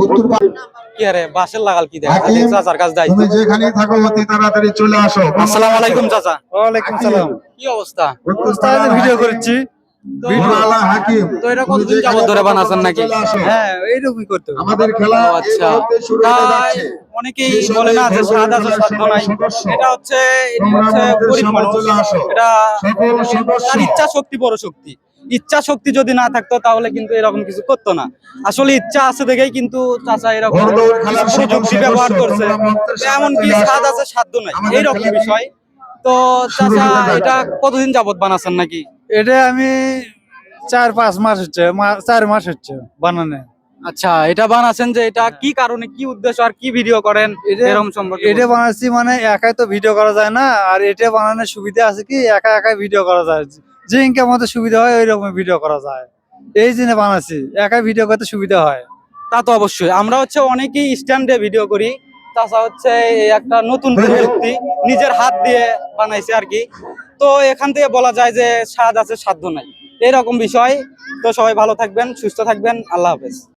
উত্তর কি আরে বাসের লাগাল কি দেখা হাকিম, চাচার কাছে যাই তুমি যেখানেই থাকো অতি তাড়াতাড়ি চলে আসো। আসসালামু আলাইকুম চাচা। ওয়ালাইকুম সালাম। কি অবস্থা? উস্তাদ ভিডিও করছি। তো মোনালা হাকিম, তো এটা তুমি কতদিন যেখানে যাবত ধরে থাকো বানাচ্ছেন তাড়াতাড়ি নাকি? চলে আসো। হ্যাঁ এইরকমই করতে হবে। আমাদের খেলা ও এই আচ্ছা, মুহূর্তে শুরু হতে তাই যাচ্ছে। অনেকেই সেই সাথে বলে না যে খবরের স্বাদ আছে কাগজের সাধ্য নাই। সদস্য। এটা হচ্ছে তোমরা আমাদের গরিব সামনে মানুষ, চলে আসো। এটা সকল সদস্য। তার ইচ্ছা শক্তি বড় শক্তি। ইচ্ছা শক্তি যদি না থাকতো তাহলে কিন্তু এরকম কিছু করতো না। আসলে ইচ্ছা আছে দেখেই কিন্তু চাচা এরকম ঘোড়দৌড় খেলার সকল প্রযুক্তি সদস্য, ব্যবহার করছে, তোমরা মঞ্চের সামনে এমনকি চলে আসো। স্বাদ আছে সাধ্য নাই আমাদের এইরকম খেলাটি বিষয়। তো শুরু চাচা হতে এটা যাচ্ছে। কতদিন যাবত বানাচ্ছেন নাকি? এটা আমি 4-5 মাস হচ্ছে, 4 মাস হচ্ছে বানানে। আচ্ছা, এটা বানাচ্ছেন যে এটা কি কারণে, কি উদ্দেশ্য আর কি ভিডিও করেন এরকম সম্পর্কে এটা বলুন। বানাচ্ছি মানে একাই তো ভিডিও করা যায় না, আর এটা বানানোর সুবিধা আছে কি একা একাই ভিডিও করা যায়, যে ইনকাম মতো সুবিধা হয় ওই রকম ভিডিও করা যায়। এই জন্য বানাচ্ছি, একাই ভিডিও করতে সুবিধা হয়। তা তো অবশ্যই, আমরা হচ্ছে অনেকেই স্ট্যান্ডে ভিডিও করি, তাছাড়া হচ্ছে এই একটা নতুন প্রযুক্তি নিজের হাত দিয়ে বানাইছে আর কি। তো এখান থেকে বলা যায় যে স্বাদ আছে সাধ্য নাই, এরকম বিষয়। তো সবাই ভালো থাকবেন, সুস্থ থাকবেন, আল্লাহ হাফেজ।